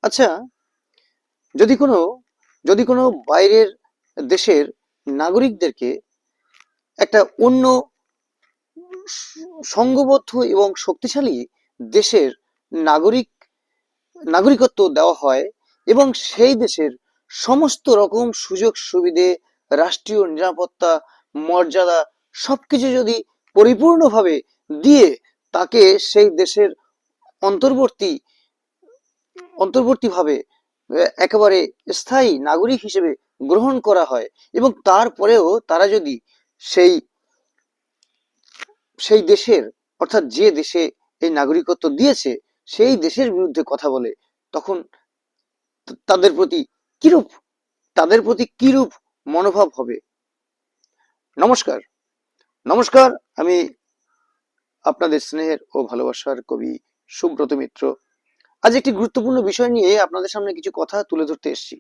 আচ্ছা, যদি কোনো যদি কোনো বাইরের দেশের নাগরিকদেরকে একটা অন্য সংঘবদ্ধ এবং শক্তিশালী দেশের নাগরিক নাগরিকত্ব দেওয়া হয় এবং সেই দেশের সমস্ত রকম সুযোগ সুবিধে, রাষ্ট্রীয় নিরাপত্তা, মর্যাদা সবকিছু যদি পরিপূর্ণভাবে দিয়ে তাকে সেই দেশের অন্তর্বর্তী অন্তর্বর্তীভাবে একেবারে স্থায়ী নাগরিক হিসেবে গ্রহণ করা হয় এবং তারপরেও তারা যদি সেই সেই দেশের অর্থাৎ যে দেশে এই নাগরিকত্ব দিয়েছে সেই দেশের বিরুদ্ধে কথা বলে, তখন তাদের প্রতি কিরূপ তাদের প্রতি কিরূপ মনোভাব হবে? নমস্কার। নমস্কার, আমি আপনাদের স্নেহের ও ভালোবাসার কবি সুব্রত মিত্র। আজ একটি গুরুত্বপূর্ণ বিষয় নিয়ে আপনাদের সামনে কিছু কথা তুলে ধরতে এসেছি।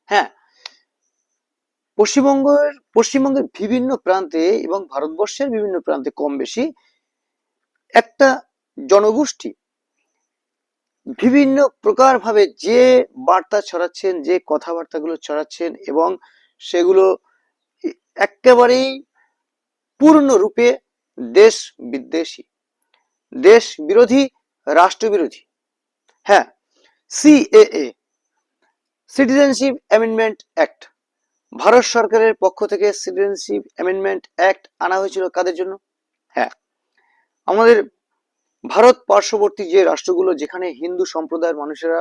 হ্যাঁ, পশ্চিমবঙ্গের বিভিন্ন প্রান্তে এবং ভারতবর্ষের বিভিন্ন প্রান্তে কম বেশি একটা জনগোষ্ঠী বিভিন্ন প্রকার ভাবে যে বার্তা ছড়াচ্ছেন, যে কথাবার্তাগুলো ছড়াচ্ছেন এবং সেগুলো একেবারেই পূর্ণরূপে দেশ বিদ্বেষী, দেশ বিরোধী, রাষ্ট্রবিরোধী। হ্যাঁ, CAA, citizenship amendment act, Bharat সরকারের পক্ষ থেকে সিটিজেনশিপ অ্যামেন্ডমেন্ট অ্যাক্ট আনা হয়েছিল কাদের জন্য? হ্যাঁ, আমাদের ভারত পার্শ্ববর্তী যে রাষ্ট্রগুলো যেখানে হিন্দু সম্প্রদায়ের মানুষেরা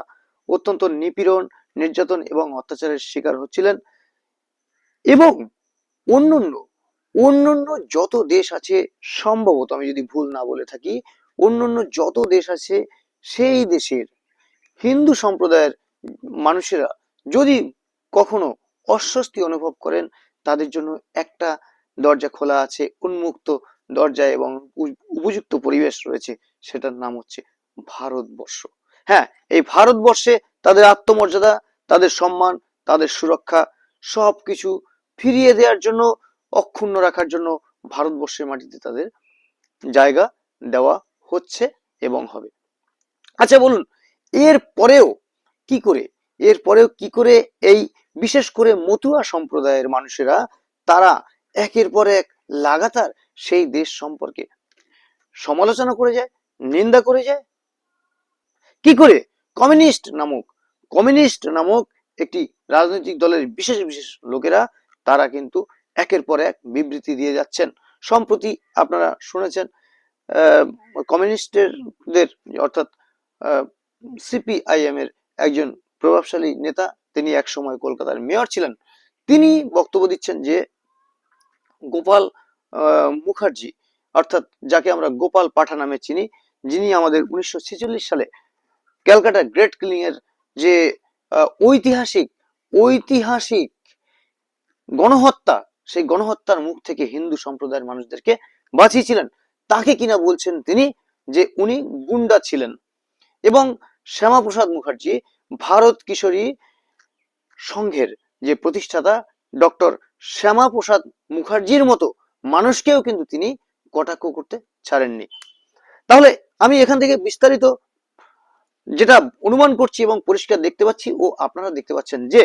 অত্যন্ত নিপীড়ন, নির্যাতন এবং অত্যাচারের শিকার হচ্ছিলেন, এবং অন্যান্য অন্যান্য যত দেশ আছে, সম্ভবত আমি যদি ভুল না বলে থাকি, অন্যান্য যত দেশ আছে সেই দেশের হিন্দু সম্প্রদায়ের মানুষেরা যদি কখনো অস্বস্তি অনুভব করেন, তাদের জন্য একটা দরজা খোলা আছে, উন্মুক্ত দরজা এবং উপযুক্ত পরিবেশ রয়েছে, সেটার নাম হচ্ছে ভারতবর্ষ। হ্যাঁ, এই ভারতবর্ষে তাদের আত্মমর্যাদা, তাদের সম্মান, তাদের সুরক্ষা সবকিছু ফিরিয়ে দেওয়ার জন্য, অক্ষুণ্ণ রাখার জন্য ভারতবর্ষের মাটিতে তাদের জায়গা দেওয়া হচ্ছে এবং হবে। আচ্ছা বলুন, এরপরেও কি করে এই বিশেষ করে মতুয়া সম্প্রদায়ের মানুষেরা তারা একের পর এক লাগাতার সেই দেশ সম্পর্কে সমালোচনা করে যায়, নিন্দা করে যায়? কি করে? কমিউনিস্ট নামক একটি রাজনৈতিক দলের বিশেষ বিশেষ লোকেরা তারা কিন্তু একের পর এক বিবৃতি দিয়ে যাচ্ছেন। সম্প্রতি আপনারা শুনেছেন কমিউনিস্টদের অর্থাৎ সিপিআইএম এর একজন প্রভাবশালী নেতা, তিনি এক সময় কলকাতার মেয়র ছিলেন, তিনি বক্তব্য দিচ্ছেন যে গোপাল মুখার্জি, অর্থাৎ যাকে আমরা গোপাল পাঠা নামে চিনি, যিনি আমাদের 1946 সালে ক্যালকাটা গ্রেট কিলিং এর যে ঐতিহাসিক ঐতিহাসিক গণহত্যা, সেই গণহত্যার মুখ থেকে হিন্দু সম্প্রদায়ের মানুষদেরকে বাঁচিয়েছিলেন, তাকে কিনা বলছেন তিনি যে উনি গুন্ডা ছিলেন। এবং শ্যামাপ্রসাদ মুখার্জি, ভারত কিশোরী সংঘের যে প্রতিষ্ঠাতা ডক্টর শ্যামাপ্রসাদ মুখার্জির মতো মানুষকেও কিন্তু তিনি কটাক্ষ করতে ছাড়েননি। তাহলে আমি এখান থেকে বিস্তারিত যেটা অনুমান করছি এবং পরিষ্কার দেখতে পাচ্ছি ও আপনারা দেখতে পাচ্ছেন যে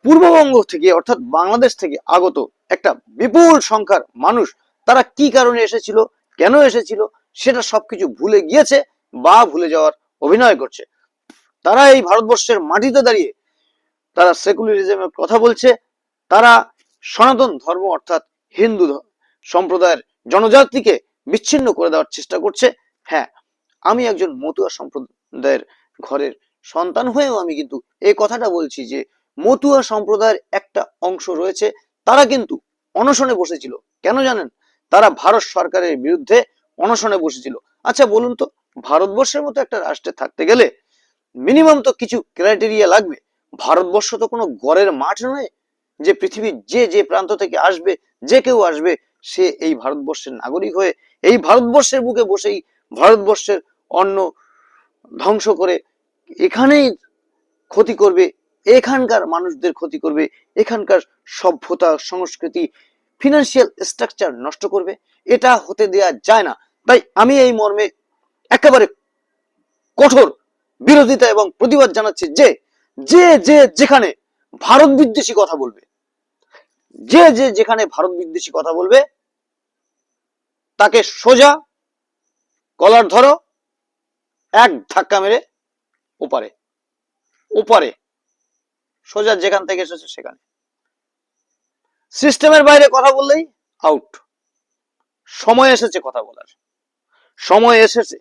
পূর্ববঙ্গ থেকে অর্থাৎ বাংলাদেশ থেকে আগত একটা বিপুল সংখ্যার মানুষ তারা কি কারণে এসেছিল, কেন এসেছিল, সেটা সবকিছু ভুলে গিয়েছে বা ভুলে যাওয়ার অভিনয় করছে। তারা এই ভারতবর্ষের মাটিতে দাঁড়িয়ে তারা সেকুলারিজমের কথা বলছে, তারা সনাতন ধর্ম অর্থাৎ হিন্দু সম্প্রদায়ের জনজাতিকে বিচ্ছিন্ন করে দেওয়ার চেষ্টা করছে। হ্যাঁ, আমি একজন মতুয়া সম্প্রদায়ের ঘরের সন্তান হয়েও আমি কিন্তু এই কথাটা বলছি যে মতুয়া সম্প্রদায়ের একটা অংশ রয়েছে, তারা কিন্তু অনশনে বসেছিল। কেন জানেন? তারা ভারত সরকারের বিরুদ্ধে অনশনে বসেছিল। আচ্ছা বলুন তো, ভারতবর্ষের মতো একটা রাষ্ট্রে থাকতে গেলে মিনিমাম তো কিছু ক্রাইটেরিয়া লাগবে। ভারতবর্ষ তো কোনো গড়ের মাঠ নয় যে পৃথিবীর যে যে প্রান্ত থেকে আসবে, যে কেউ আসবে, সে এই ভারতবর্ষের নাগরিক হয়ে এই ভারতবর্ষের বুকে বসেই ভারতবর্ষের অন্ন ধ্বংস করে এখানেই ক্ষতি করবে, এখানকার মানুষদের ক্ষতি করবে, এখানকার সভ্যতা, সংস্কৃতি, ফিনান্সিয়াল স্ট্রাকচার নষ্ট করবে। এটা হতে দেয়া যায় না। তাই আমি এই মর্মে একেবারে কঠোর বিরোধিতা এবং প্রতিবাদ জানাচ্ছে যে যে যে যেখানে ভারত বিদ্বেষী কথা বলবে, যে যে যেখানে ভারত বিদ্বেষী কথা বলবে তাকে সোজা কলার ধরো, এক ধাক্কা মেরে ওপারে ওপারে, সোজা যেখান থেকে এসেছে সেখানে। সিস্টেমের বাইরে কথা বললেই আউট। সময় এসেছে কথা বলার, সময় এসেছে।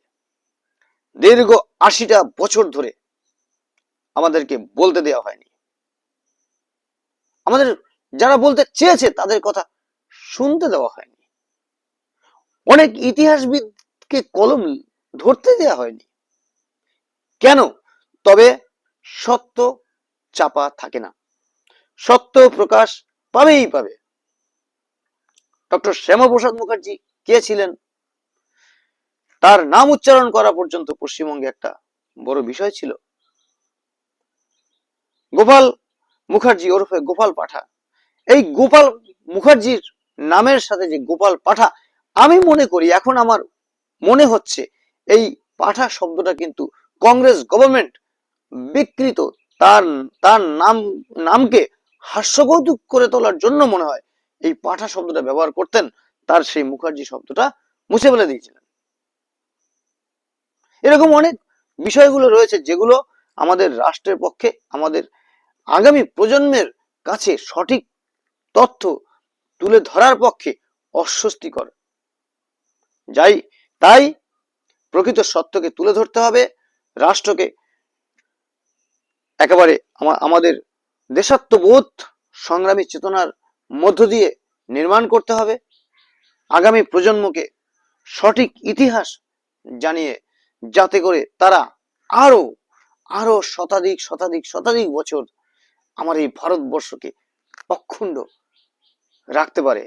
দীর্ঘ ৮০টা বছর ধরে আমাদেরকে বলতে দেওয়া হয়নি, আমাদের যারা বলতে চেয়েছে তাদের কথা শুনতে দেওয়া হয়নি, অনেক ইতিহাসবিদকে কলম ধরতে দেওয়া হয়নি। কেন? তবে সত্য চাপা থাকে না, সত্য প্রকাশ পাবেই পাবে। ডক্টর শ্যামাপ্রসাদ মুখার্জি কে ছিলেন? তার নাম উচ্চারণ করা পর্যন্ত পশ্চিমবঙ্গে একটা বড় বিষয় ছিল। গোপাল মুখার্জি ওরফে গোপাল পাঠা, এই গোপাল মুখার্জির নামের সাথে যে গোপাল পাঠা, আমি মনে করি, এখন আমার মনে হচ্ছে এই পাঠা শব্দটা কিন্তু কংগ্রেস গভর্নমেন্ট বিকৃত, তার তার নামকে হাস্যকৌতুক করে তোলার জন্য মনে হয় এই পাঠা শব্দটা ব্যবহার করতেন, তার সেই মুখার্জি শব্দটা মুছে ফেলে দিয়েছিলেন। এরকম অনেক বিষয়গুলো রয়েছে যেগুলো আমাদের রাষ্ট্রের পক্ষে, আমাদের আগামী প্রজন্মের কাছে সঠিক তথ্য তুলে ধরার পক্ষে অস্বস্তিকর। তাই প্রকৃত সত্যকে তুলে ধরতে হবে, রাষ্ট্রকে একেবারে আমাদের দেশাত্মবোধ সংগ্রামী চেতনার মধ্য দিয়ে নির্মাণ করতে হবে, আগামী প্রজন্মকে সঠিক ইতিহাস জানিয়ে, যাতে করে তারা আরো আরো শতাধিক শতাধিক শতাধিক বছর আমার এই ভারতবর্ষকে অক্ষুণ্ণ রাখতে পারে।